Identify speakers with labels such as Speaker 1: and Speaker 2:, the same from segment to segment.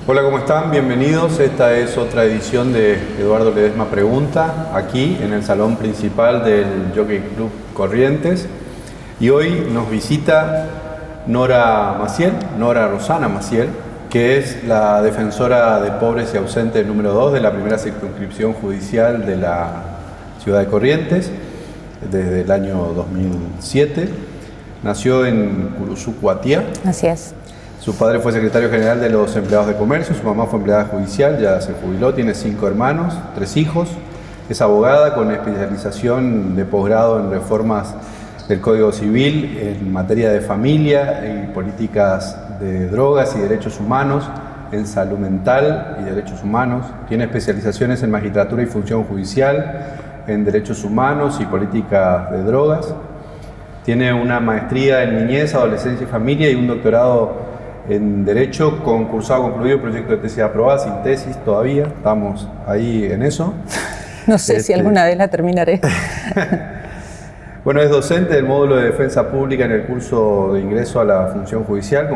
Speaker 1: Hola, ¿cómo están? Bienvenidos. Esta es otra edición de Eduardo Ledesma Pregunta, aquí en el salón principal del Jockey Club Corrientes. Y hoy nos visita Nora Rosana Maciel, que es la defensora de pobres y ausentes número 2 de la primera circunscripción judicial de la ciudad de Corrientes, desde el año 2007. Nació en Curuzú, Cuatía.
Speaker 2: Así es.
Speaker 1: Su padre fue secretario general de los empleados de comercio, su mamá fue empleada judicial, ya se jubiló, tiene 5 hermanos, 3 hijos, es abogada con especialización de posgrado en reformas del Código Civil en materia de familia y políticas de drogas y derechos humanos, en salud mental y derechos humanos, tiene especializaciones en magistratura y función judicial, en derechos humanos y políticas de drogas, tiene una maestría en niñez, adolescencia y familia y un doctorado en Derecho, concluido, proyecto de tesis aprobada, sin tesis todavía, estamos ahí en eso.
Speaker 2: No sé si alguna vez la terminaré.
Speaker 1: Bueno, es docente del módulo de defensa pública en el curso de ingreso a la función judicial,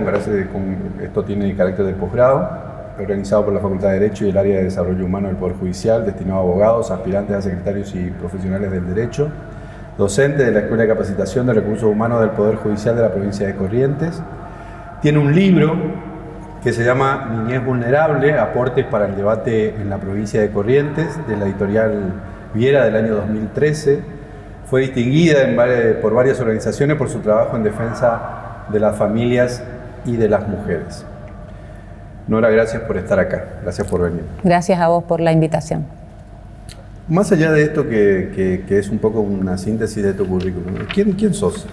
Speaker 1: esto tiene carácter de posgrado, organizado por la Facultad de Derecho y el área de Desarrollo Humano del Poder Judicial, destinado a abogados, aspirantes a secretarios y profesionales del derecho. Docente de la Escuela de Capacitación de Recursos Humanos del Poder Judicial de la provincia de Corrientes. Tiene un libro que se llama Niñez Vulnerable, aportes para el debate en la provincia de Corrientes, de la editorial Viera del año 2013. Fue distinguida por varias organizaciones por su trabajo en defensa de las familias y de las mujeres. Nora, gracias por estar acá, gracias por venir.
Speaker 2: Gracias a vos por la invitación.
Speaker 1: Más allá de esto que es un poco una síntesis de tu currículum, ¿quién sos?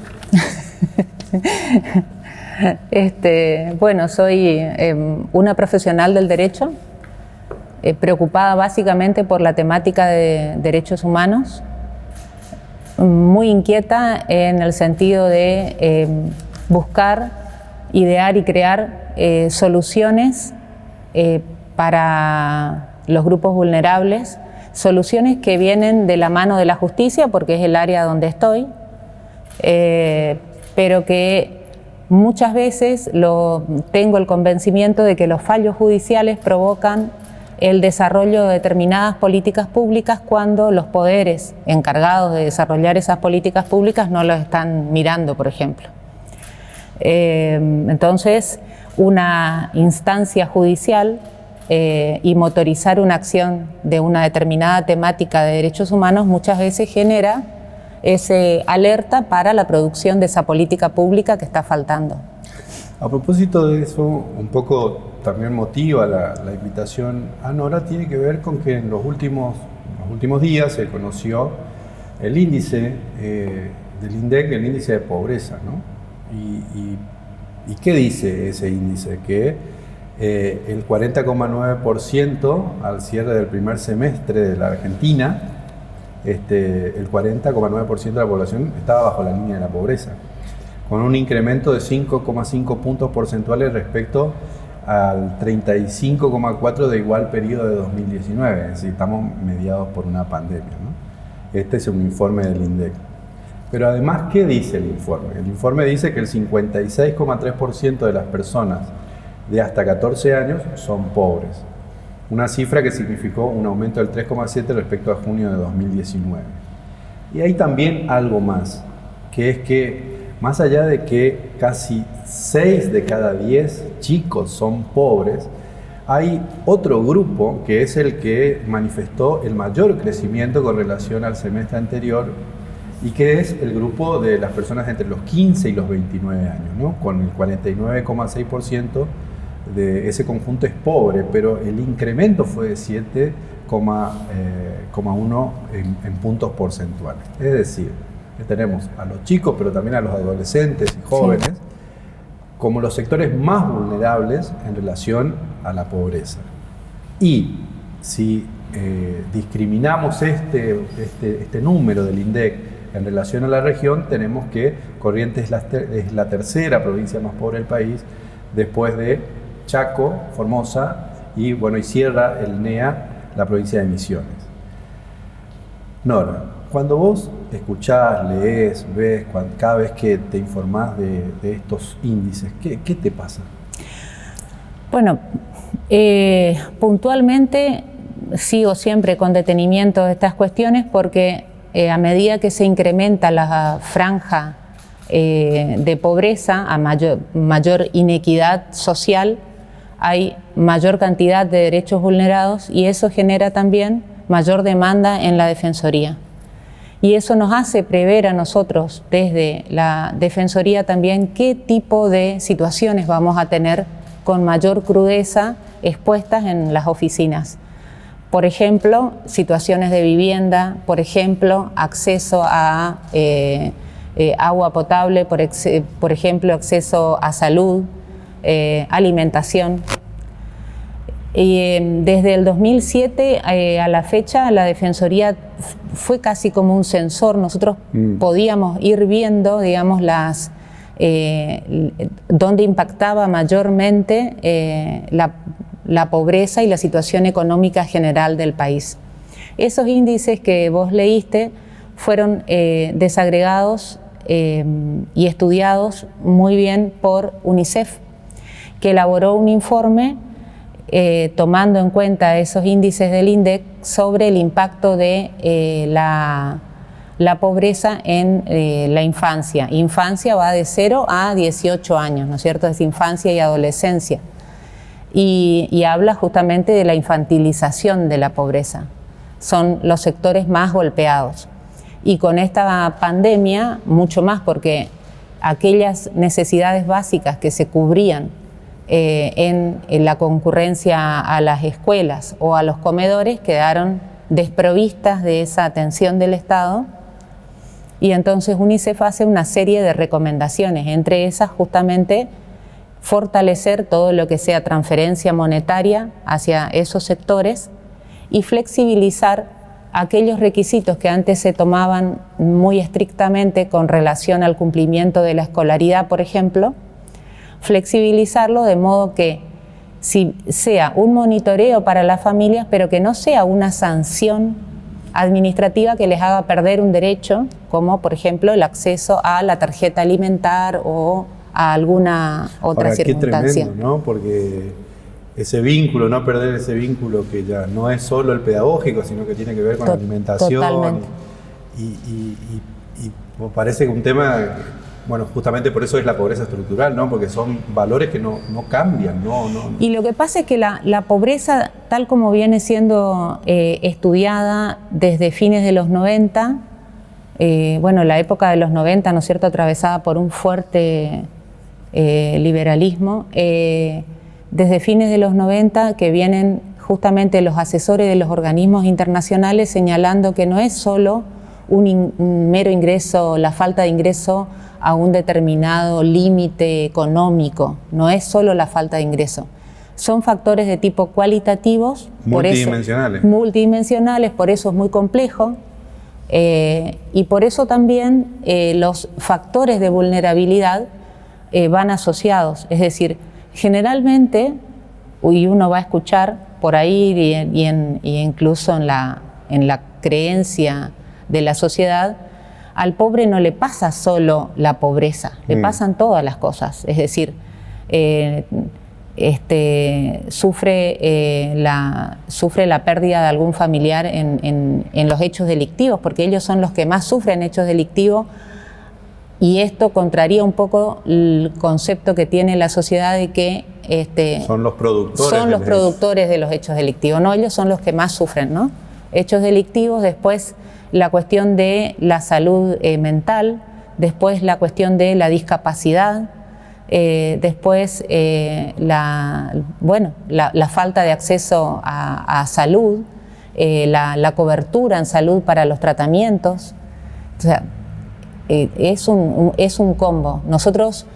Speaker 2: Bueno, soy una profesional del derecho, preocupada básicamente por la temática de derechos humanos, muy inquieta en el sentido de buscar, idear y crear soluciones para los grupos vulnerables, soluciones que vienen de la mano de la justicia, porque es el área donde estoy, pero que muchas veces tengo el convencimiento de que los fallos judiciales provocan el desarrollo de determinadas políticas públicas cuando los poderes encargados de desarrollar esas políticas públicas no los están mirando, por ejemplo. Entonces, una instancia judicial y motorizar una acción de una determinada temática de derechos humanos muchas veces genera ese alerta para la producción de esa política pública que está faltando.
Speaker 1: A propósito de eso, un poco también motiva la invitación a Nora, tiene que ver con que en los últimos días se conoció el índice del INDEC, el índice de pobreza, ¿no? ¿Y qué dice ese índice? Que el 40,9% al cierre del primer semestre de la Argentina, el 40,9% de la población estaba bajo la línea de la pobreza, con un incremento de 5,5 puntos porcentuales respecto al 35,4% de igual periodo de 2019, es decir, estamos mediados por una pandemia, ¿no? Este es un informe del INDEC. Pero además, ¿qué dice el informe? El informe dice que el 56,3% de las personas de hasta 14 años son pobres. una cifra que significó un aumento del 3,7% respecto a junio de 2019. Y hay también algo más, que es que más allá de que casi 6 de cada 10 chicos son pobres, hay otro grupo que es el que manifestó el mayor crecimiento con relación al semestre anterior y que es el grupo de las personas entre los 15 y los 29 años, ¿no? Con el 49,6% de ese conjunto es pobre, pero el incremento fue de 7,1 en puntos porcentuales. Es decir, que tenemos a los chicos, pero también a los adolescentes y jóvenes, sí, como los sectores más vulnerables en relación a la pobreza. Y si discriminamos este número del INDEC en relación a la región, tenemos que Corrientes es la tercera provincia más pobre del país, después de Chaco, Formosa y cierra el NEA, la provincia de Misiones. Nora, cuando vos escuchás, lees, ves, cada vez que te informás de estos índices, ¿qué te pasa?
Speaker 2: Bueno, puntualmente sigo siempre con detenimiento estas cuestiones porque a medida que se incrementa la franja de pobreza, a mayor inequidad social, hay mayor cantidad de derechos vulnerados y eso genera también mayor demanda en la Defensoría. Y eso nos hace prever a nosotros desde la Defensoría también qué tipo de situaciones vamos a tener con mayor crudeza expuestas en las oficinas. Por ejemplo, situaciones de vivienda, por ejemplo, acceso a agua potable, por ejemplo, acceso a salud, alimentación. Y desde el 2007 a la fecha, la Defensoría fue casi como un sensor. Nosotros podíamos ir viendo, digamos, dónde impactaba mayormente la pobreza y la situación económica general del país. Esos índices que vos leíste fueron desagregados y estudiados muy bien por UNICEF, que elaboró un informe tomando en cuenta esos índices del INDEC sobre el impacto de la pobreza en la infancia. Infancia va de 0 a 18 años, ¿no es cierto? Es infancia y adolescencia. Y habla justamente de la infantilización de la pobreza. Son los sectores más golpeados. Y con esta pandemia, mucho más, porque aquellas necesidades básicas que se cubrían en la concurrencia a las escuelas o a los comedores quedaron desprovistas de esa atención del Estado, y entonces UNICEF hace una serie de recomendaciones, entre esas justamente fortalecer todo lo que sea transferencia monetaria hacia esos sectores y flexibilizar aquellos requisitos que antes se tomaban muy estrictamente con relación al cumplimiento de la escolaridad, por ejemplo, flexibilizarlo de modo que sea un monitoreo para las familias, pero que no sea una sanción administrativa que les haga perder un derecho, como por ejemplo el acceso a la tarjeta alimentar o a alguna otra circunstancia.
Speaker 1: Qué tremendo, ¿no? Porque ese vínculo, no perder ese vínculo que ya no es solo el pedagógico, sino que tiene que ver con la alimentación. Totalmente. Y parece que un tema, justamente por eso es la pobreza estructural, ¿no? Porque son valores que no cambian, ¿no?
Speaker 2: Y lo que pasa es que la pobreza, tal como viene siendo estudiada desde fines de los 90, la época de los 90, ¿no es cierto?, atravesada por un fuerte liberalismo, desde fines de los 90 que vienen justamente los asesores de los organismos internacionales señalando que no es solo un mero ingreso, la falta de ingreso a un determinado límite económico, no es solo la falta de ingreso. Son factores de tipo cualitativos, multidimensionales, por eso es muy complejo, y por eso también los factores de vulnerabilidad van asociados. Es decir, generalmente, y uno va a escuchar por ahí y incluso en la creencia de la sociedad, al pobre no le pasa solo la pobreza, le pasan todas las cosas. Es decir, sufre la pérdida de algún familiar en los hechos delictivos, porque ellos son los que más sufren hechos delictivos, y esto contraría un poco el concepto que tiene la sociedad de que
Speaker 1: son los productores
Speaker 2: de los hechos delictivos. No, ellos son los que más sufren, ¿no? Hechos delictivos, después la cuestión de la salud mental, después la cuestión de la discapacidad, después la falta de acceso a salud, la cobertura en salud para los tratamientos. O sea, es un combo. Nosotros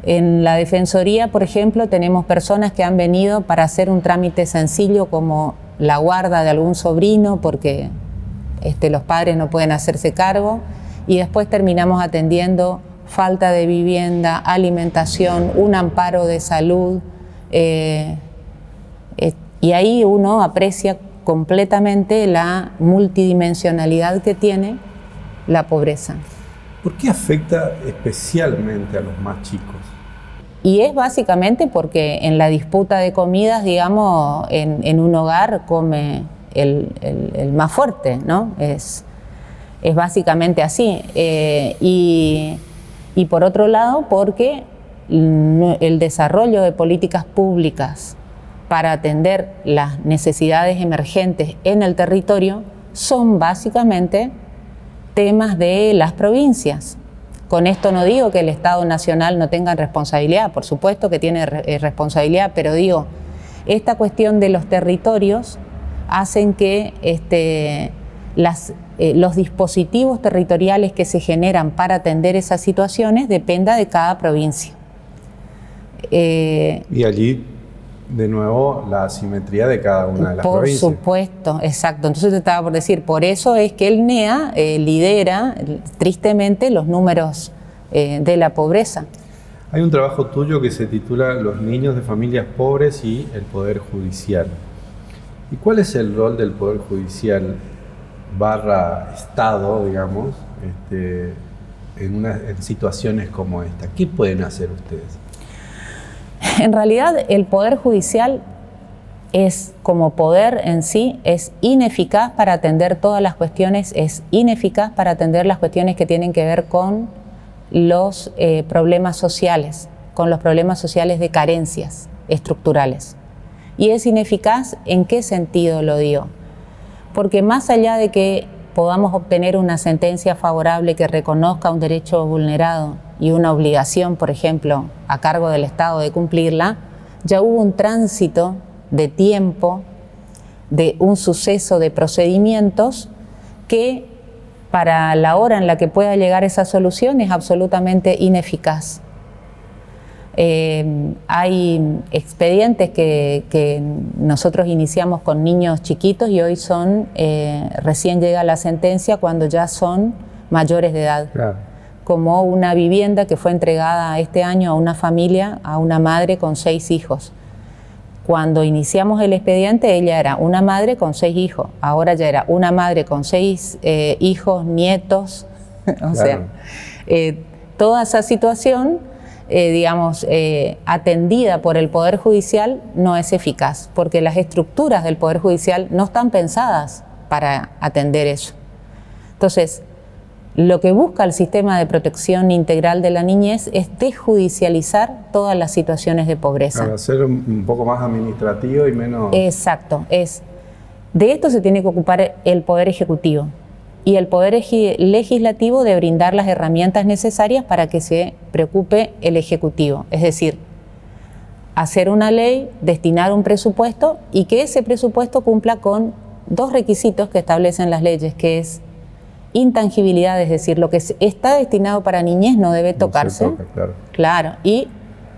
Speaker 2: en la Defensoría, por ejemplo, tenemos personas que han venido para hacer un trámite sencillo como la guarda de algún sobrino porque los padres no pueden hacerse cargo, y después terminamos atendiendo falta de vivienda, alimentación, un amparo de salud, y ahí uno aprecia completamente la multidimensionalidad que tiene la pobreza.
Speaker 1: ¿Por qué afecta especialmente a los más chicos?
Speaker 2: Y es básicamente porque en la disputa de comidas, digamos, en un hogar come el más fuerte, ¿no? Es básicamente así. Y por otro lado, porque el desarrollo de políticas públicas para atender las necesidades emergentes en el territorio son básicamente temas de las provincias. Con esto no digo que el Estado Nacional no tenga responsabilidad, por supuesto que tiene responsabilidad, pero digo, esta cuestión de los territorios hacen que los dispositivos territoriales que se generan para atender esas situaciones dependa de cada provincia.
Speaker 1: Y allí, de nuevo, la asimetría de cada una de las provincias.
Speaker 2: Por supuesto, exacto. Entonces te estaba por decir, por eso es que el NEA lidera, tristemente, los números de la pobreza.
Speaker 1: Hay un trabajo tuyo que se titula Los niños de familias pobres y el Poder Judicial. ¿Y cuál es el rol del Poder Judicial / Estado, digamos, en situaciones como esta? ¿Qué pueden hacer ustedes?
Speaker 2: En realidad, el Poder Judicial como poder en sí, es ineficaz para atender todas las cuestiones, es ineficaz para atender las cuestiones que tienen que ver con los problemas sociales, con los problemas sociales de carencias estructurales. ¿Y es ineficaz? ¿En qué sentido lo digo? Porque más allá de que podamos obtener una sentencia favorable que reconozca un derecho vulnerado y una obligación, por ejemplo, a cargo del Estado de cumplirla, ya hubo un tránsito de tiempo, de un suceso de procedimientos que para la hora en la que pueda llegar esa solución es absolutamente ineficaz. Hay expedientes que nosotros iniciamos con niños chiquitos y hoy recién llega la sentencia cuando ya son mayores de edad. Claro. Como una vivienda que fue entregada este año a una familia, a una madre con 6 hijos. Cuando iniciamos el expediente, ella era una madre con 6 hijos. Ahora ya era una madre con 6 hijos, nietos. O sea, toda esa situación, atendida por el Poder Judicial, no es eficaz, porque las estructuras del Poder Judicial no están pensadas para atender eso. Entonces, lo que busca el sistema de protección integral de la niñez es desjudicializar todas las situaciones de pobreza.
Speaker 1: Para ser un poco más administrativo y menos...
Speaker 2: Exacto. De esto se tiene que ocupar el Poder Ejecutivo y el Poder Legislativo de brindar las herramientas necesarias para que se preocupe el Ejecutivo. Es decir, hacer una ley, destinar un presupuesto y que ese presupuesto cumpla con 2 requisitos que establecen las leyes, que es intangibilidad, es decir, lo que está destinado para niñez no debe tocarse.
Speaker 1: No se toca,
Speaker 2: claro. Y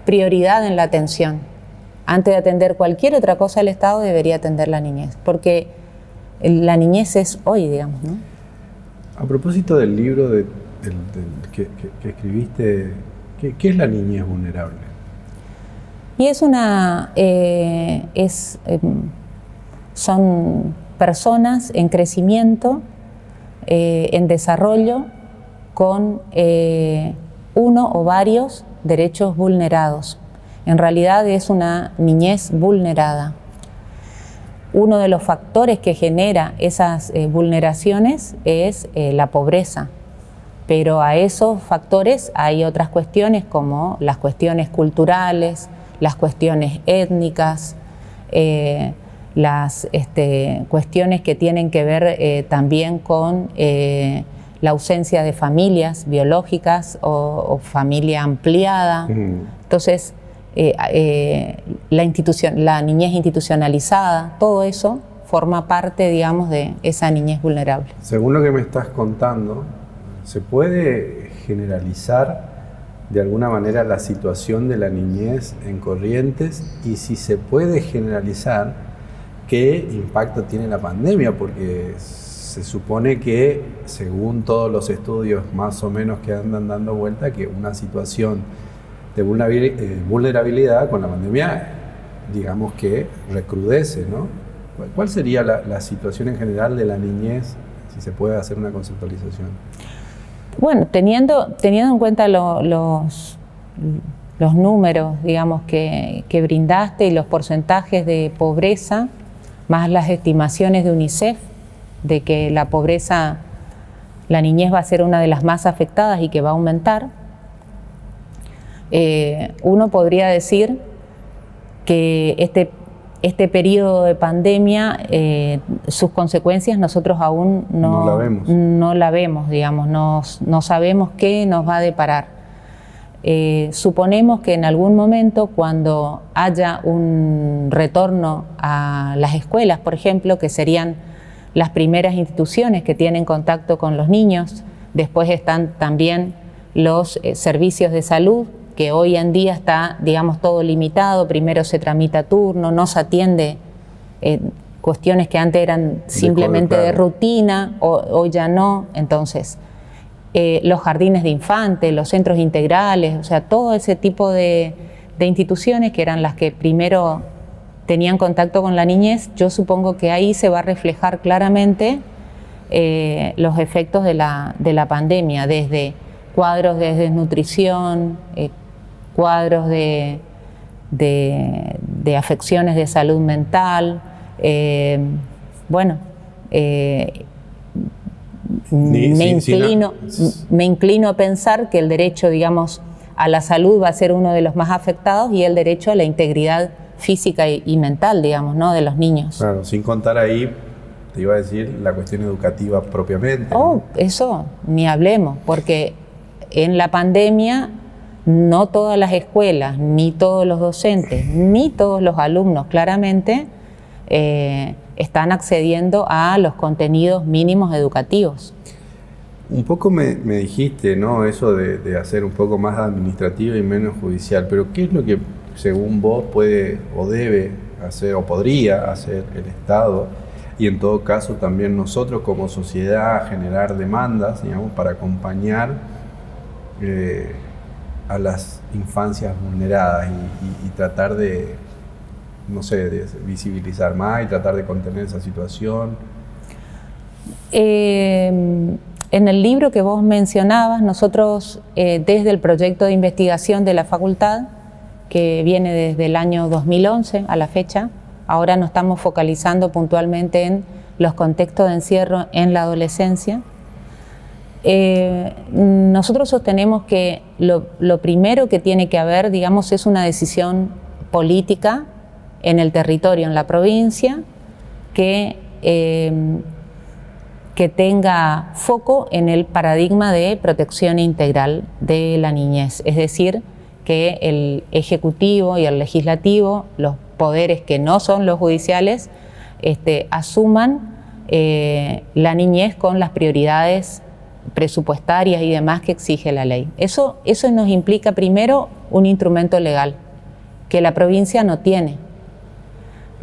Speaker 2: prioridad en la atención. Antes de atender cualquier otra cosa, el Estado debería atender la niñez, porque la niñez es hoy, digamos, ¿no?
Speaker 1: A propósito del libro que escribiste, ¿qué es la niñez vulnerable?
Speaker 2: Y son personas en crecimiento, en desarrollo, con uno o varios derechos vulnerados. En realidad es una niñez vulnerada. Uno de los factores que genera esas vulneraciones es la pobreza, pero a esos factores hay otras cuestiones como las cuestiones culturales, las cuestiones étnicas, las cuestiones que tienen que ver también con la ausencia de familias biológicas o familia ampliada. Entonces, la niñez institucionalizada, todo eso forma parte, digamos, de esa niñez vulnerable.
Speaker 1: Según lo que me estás contando, ¿se puede generalizar de alguna manera la situación de la niñez en Corrientes? Y si se puede generalizar, ¿qué impacto tiene la pandemia? Porque se supone que, según todos los estudios más o menos que andan dando vuelta, que una situación de vulnerabilidad con la pandemia, digamos que recrudece, ¿no? ¿Cuál sería la situación en general de la niñez, si se puede hacer una conceptualización?
Speaker 2: Bueno, teniendo en cuenta los números, digamos, que brindaste y los porcentajes de pobreza, más las estimaciones de UNICEF de que la pobreza, la niñez va a ser una de las más afectadas y que va a aumentar, uno podría decir que este periodo de pandemia, sus consecuencias nosotros aún no la vemos, digamos, no sabemos qué nos va a deparar. Suponemos que en algún momento, cuando haya un retorno a las escuelas, por ejemplo, que serían las primeras instituciones que tienen contacto con los niños, después están también los servicios de salud, que hoy en día está, digamos, todo limitado. Primero se tramita a turno, no se atiende cuestiones que antes eran simplemente de rutina, hoy ya no. Entonces, los jardines de infantes, los centros integrales, o sea, todo ese tipo de instituciones que eran las que primero tenían contacto con la niñez, yo supongo que ahí se va a reflejar claramente los efectos de la pandemia, desde cuadros de desnutrición, cuadros de afecciones de salud mental. Me inclino a pensar que el derecho, digamos, a la salud va a ser uno de los más afectados, y el derecho a la integridad física y mental, digamos, ¿no?, de los niños.
Speaker 1: Claro, sin contar ahí, te iba a decir, la cuestión educativa propiamente.
Speaker 2: Oh, ¿no? Eso ni hablemos, porque en la pandemia no todas las escuelas, ni todos los docentes, ni todos los alumnos claramente están accediendo a los contenidos mínimos educativos.
Speaker 1: Un poco me dijiste, ¿no?, eso de hacer un poco más administrativo y menos judicial, pero ¿qué es lo que, según vos, puede o debe hacer o podría hacer el Estado, y en todo caso también nosotros como sociedad, generar demandas, digamos, para acompañar a las infancias vulneradas y tratar de, no sé, de visibilizar más y tratar de contener esa situación?
Speaker 2: En el libro que vos mencionabas, nosotros desde el proyecto de investigación de la facultad, que viene desde el año 2011 a la fecha, ahora nos estamos focalizando puntualmente en los contextos de encierro en la adolescencia. Nosotros sostenemos que lo primero que tiene que haber, digamos, es una decisión política en el territorio, en la provincia, que tenga foco en el paradigma de protección integral de la niñez, es decir, que el Ejecutivo y el Legislativo, los poderes que no son los judiciales, asuman la niñez con las prioridades presupuestarias y demás que exige la ley. Eso nos implica primero un instrumento legal que la provincia no tiene.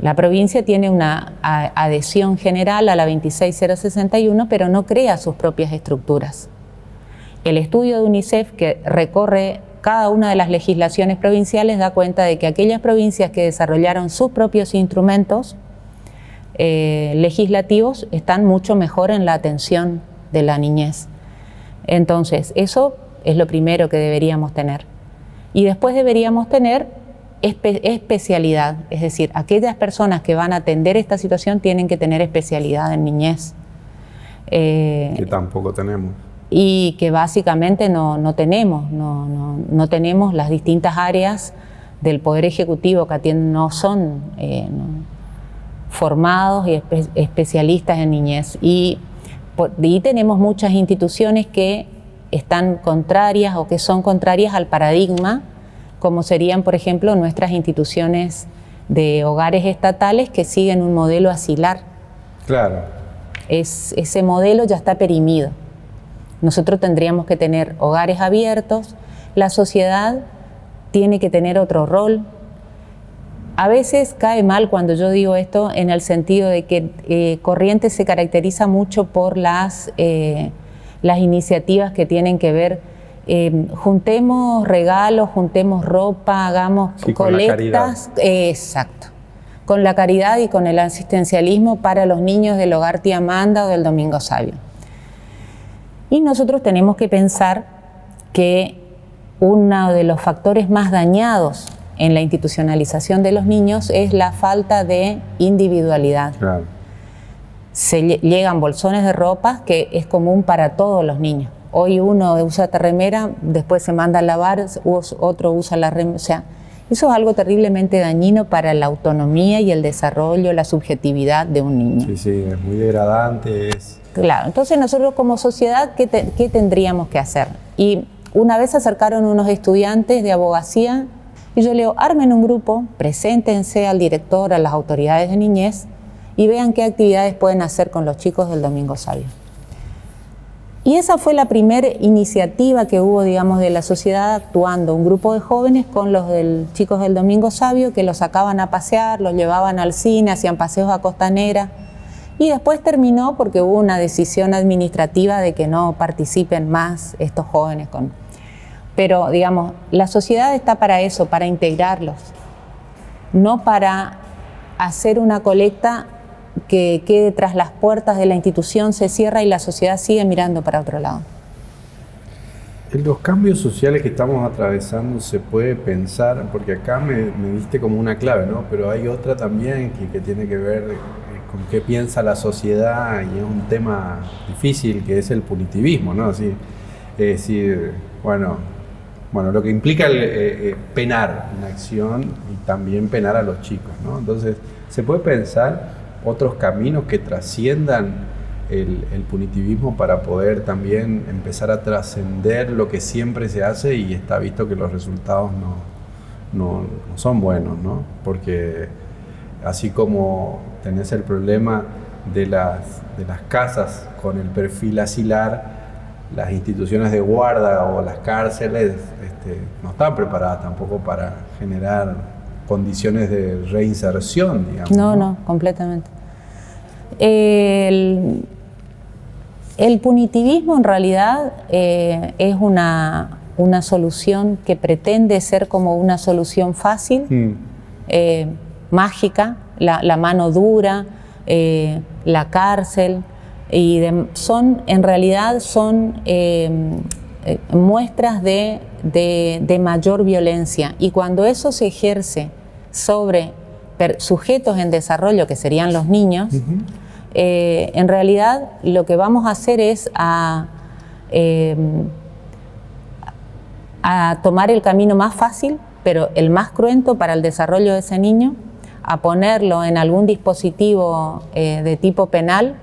Speaker 2: La provincia tiene una adhesión general a la 26061, pero no crea sus propias estructuras. El estudio de UNICEF, que recorre cada una de las legislaciones provinciales, da cuenta de que aquellas provincias que desarrollaron sus propios instrumentos legislativos están mucho mejor en la atención de la niñez. Entonces, eso es lo primero que deberíamos tener. Y después deberíamos tener especialidad, es decir, aquellas personas que van a atender esta situación tienen que tener especialidad en niñez.
Speaker 1: Que tampoco tenemos.
Speaker 2: Y que básicamente no tenemos las distintas áreas del Poder Ejecutivo que atienden, no son formados y especialistas en niñez. Y tenemos muchas instituciones que están contrarias o que son contrarias al paradigma, como serían, por ejemplo, nuestras instituciones de hogares estatales que siguen un modelo asilar.
Speaker 1: Claro.
Speaker 2: Ese modelo ya está perimido. Nosotros tendríamos que tener hogares abiertos, la sociedad tiene que tener otro rol. A veces cae mal cuando yo digo esto en el sentido de que Corrientes se caracteriza mucho por las iniciativas que tienen que ver, juntemos regalos, juntemos ropa, hagamos colectas. Exacto. Con la caridad y con el asistencialismo para los niños del Hogar Tía Amanda o del Domingo Sabio. Y nosotros tenemos que pensar que uno de los factores más dañados en la institucionalización de los niños es la falta de individualidad. Claro. Llegan bolsones de ropa que es común para todos los niños. Hoy uno usa esta remera, después se manda a lavar, otro usa la remera. O sea, eso es algo terriblemente dañino para la autonomía y el desarrollo, la subjetividad de un niño.
Speaker 1: Sí, es muy degradante.
Speaker 2: Claro, entonces nosotros como sociedad, ¿qué tendríamos que hacer? Y una vez se acercaron unos estudiantes de abogacía y yo le digo, armen un grupo, preséntense al director, a las autoridades de niñez y vean qué actividades pueden hacer con los chicos del Domingo Sabio. Y esa fue la primera iniciativa que hubo, digamos, de la sociedad actuando, un grupo de jóvenes con los chicos del Domingo Sabio que los sacaban a pasear, los llevaban al cine, hacían paseos a Costanera. Y después terminó porque hubo una decisión administrativa de que no participen más estos jóvenes. Pero, digamos, la sociedad está para eso, para integrarlos, no para hacer una colecta que quede tras las puertas de la institución, se cierra y la sociedad sigue mirando para otro lado.
Speaker 1: En los cambios sociales que estamos atravesando se puede pensar, porque acá me diste como una clave, ¿no? Pero hay otra también que tiene que ver con qué piensa la sociedad y es un tema difícil, que es el punitivismo, ¿no? Así, es decir, bueno, lo que implica penar una acción y también penar a los chicos, ¿no? Entonces, se puede pensar otros caminos que trasciendan el punitivismo para poder también empezar a trascender lo que siempre se hace y está visto que los resultados no son buenos, ¿no? Porque así como tenés el problema de las casas con el perfil asilar, las instituciones de guarda o las cárceles no están preparadas tampoco para generar condiciones de reinserción, digamos.
Speaker 2: No, completamente. El punitivismo en realidad es una solución que pretende ser como una solución fácil, mágica, la mano dura, la cárcel, y en realidad son muestras de mayor violencia. Y cuando eso se ejerce sobre sujetos en desarrollo, que serían los niños, en realidad lo que vamos a hacer es a tomar el camino más fácil, pero el más cruento para el desarrollo de ese niño, a ponerlo en algún dispositivo de tipo penal,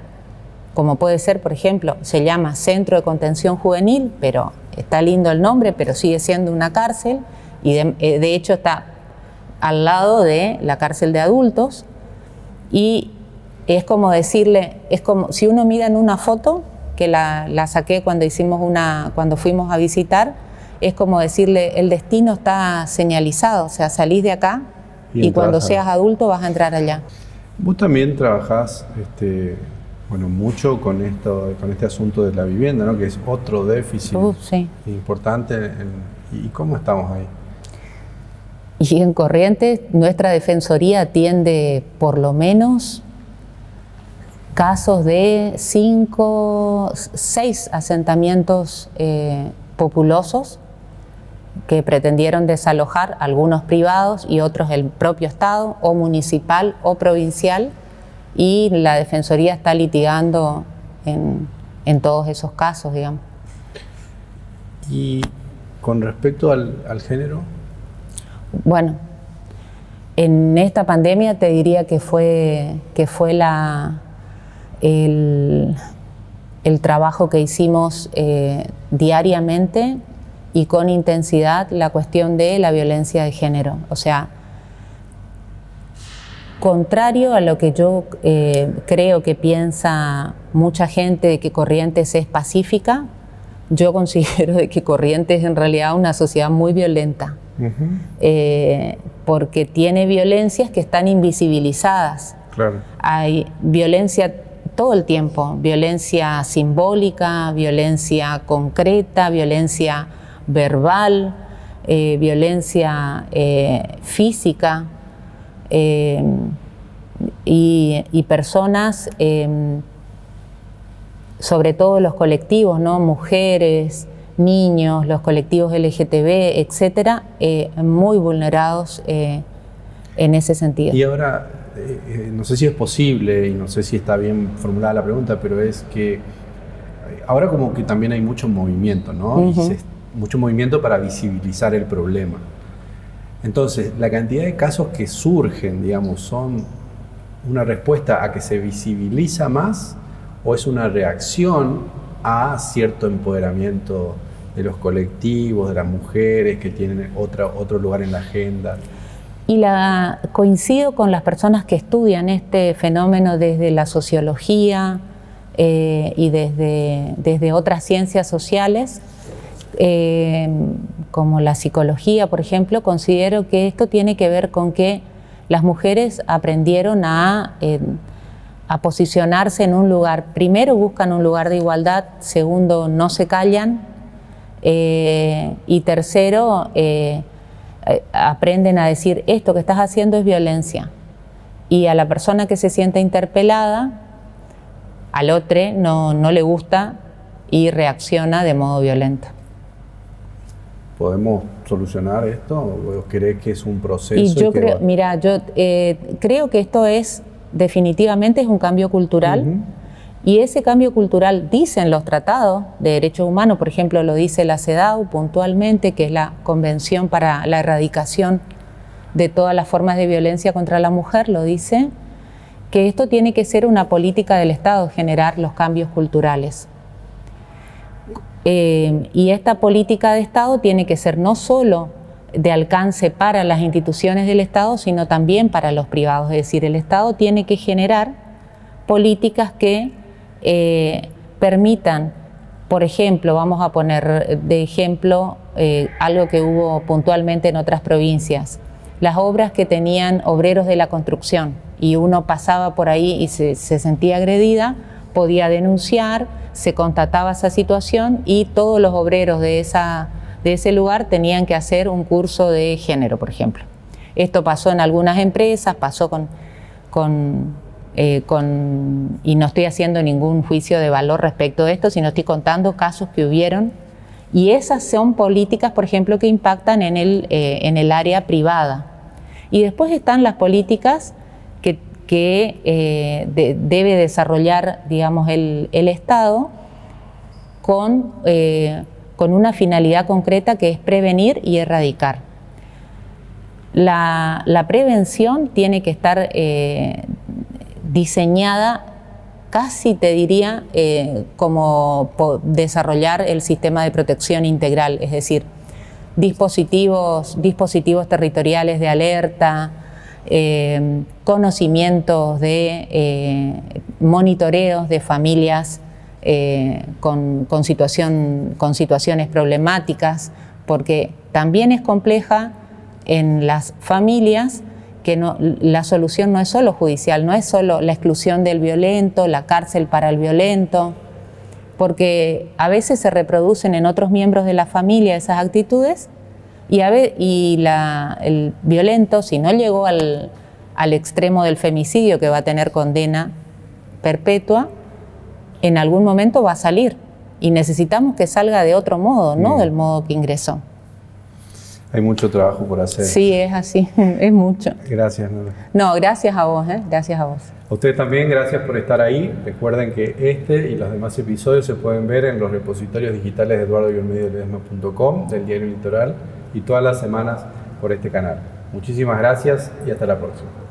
Speaker 2: como puede ser, por ejemplo, se llama Centro de Contención Juvenil, pero está lindo el nombre, pero sigue siendo una cárcel, y de hecho está al lado de la cárcel de adultos, y es como decirle, es como si uno mira en una foto, que la saqué cuando fuimos a visitar, es como decirle, el destino está señalizado, o sea, salís de acá y cuando seas adulto vas a entrar allá.
Speaker 1: Vos también trabajás mucho con este asunto de la vivienda, ¿no? Que es otro déficit importante. ¿Y cómo estamos ahí?
Speaker 2: Y en Corrientes, nuestra defensoría atiende por lo menos casos de 6 asentamientos populosos que pretendieron desalojar, algunos privados y otros el propio Estado, o municipal o provincial, y la Defensoría está litigando en todos esos casos, digamos.
Speaker 1: Y con respecto al género.
Speaker 2: Bueno, en esta pandemia te diría que fue el trabajo que hicimos diariamente y con intensidad, la cuestión de la violencia de género. O sea, contrario a lo que yo creo que piensa mucha gente de que Corrientes es pacífica, yo considero de que Corrientes es en realidad una sociedad muy violenta. Porque tiene violencias que están invisibilizadas.
Speaker 1: Claro.
Speaker 2: Hay violencia todo el tiempo, violencia simbólica, violencia concreta, violencia verbal, violencia física, y personas, sobre todo los colectivos, ¿no? Mujeres, niños, los colectivos LGTB, etcétera, muy vulnerados en ese sentido.
Speaker 1: Y ahora, no sé si es posible y no sé si está bien formulada la pregunta, pero es que ahora como que también hay mucho movimiento, ¿no? Mucho movimiento para visibilizar el problema. Entonces, la cantidad de casos que surgen, digamos, ¿son una respuesta a que se visibiliza más o es una reacción a cierto empoderamiento de los colectivos, de las mujeres que tienen otro lugar en la agenda?
Speaker 2: Y coincido con las personas que estudian este fenómeno desde la sociología y desde otras ciencias sociales, como la psicología, por ejemplo. Considero que esto tiene que ver con que las mujeres aprendieron a posicionarse en un lugar. Primero, buscan un lugar de igualdad. Segundo, no se callan. Y tercero, aprenden a decir: esto que estás haciendo es violencia. Y a la persona que se siente interpelada, al otro no le gusta y reacciona de modo violento.
Speaker 1: ¿Podemos solucionar esto o crees que es un proceso?
Speaker 2: Y yo creo, mira, yo creo que esto definitivamente es un cambio cultural. Y ese cambio cultural, dicen los tratados de derechos humanos, por ejemplo, lo dice la CEDAW puntualmente, que es la Convención para la Erradicación de todas las formas de violencia contra la mujer, lo dice, que esto tiene que ser una política del Estado, generar los cambios culturales. Y esta política de Estado tiene que ser no solo de alcance para las instituciones del Estado, sino también para los privados. Es decir, el Estado tiene que generar políticas que permitan, por ejemplo, vamos a poner de ejemplo algo que hubo puntualmente en otras provincias, las obras que tenían obreros de la construcción, y uno pasaba por ahí y se sentía agredida, podía denunciar, se constataba esa situación y todos los obreros de ese lugar tenían que hacer un curso de género, por ejemplo. Esto pasó en algunas empresas, pasó y no estoy haciendo ningún juicio de valor respecto de esto, sino estoy contando casos que hubieron, y esas son políticas, por ejemplo, que impactan en el área privada. Y después están las políticas que debe desarrollar, digamos, el Estado con una finalidad concreta, que es prevenir y erradicar. La prevención tiene que estar diseñada, casi te diría, como desarrollar el sistema de protección integral, es decir, dispositivos territoriales de alerta, conocimientos de monitoreos de familias con situaciones problemáticas, porque también es compleja en las familias que la solución no es solo judicial, no es solo la exclusión del violento, la cárcel para el violento, porque a veces se reproducen en otros miembros de la familia esas actitudes, y el violento, si no llegó al extremo del femicidio, que va a tener condena perpetua, en algún momento va a salir, y necesitamos que salga de otro modo, no del modo que ingresó.
Speaker 1: Hay mucho trabajo por hacer.
Speaker 2: Sí, es así, es mucho.
Speaker 1: Gracias, Nora.
Speaker 2: No, gracias a vos, gracias a vos.
Speaker 1: A ustedes también, gracias por estar ahí. Recuerden que este y los demás episodios se pueden ver en los repositorios digitales de eduardo-ledesma.com, del Diario Litoral, y todas las semanas por este canal. Muchísimas gracias y hasta la próxima.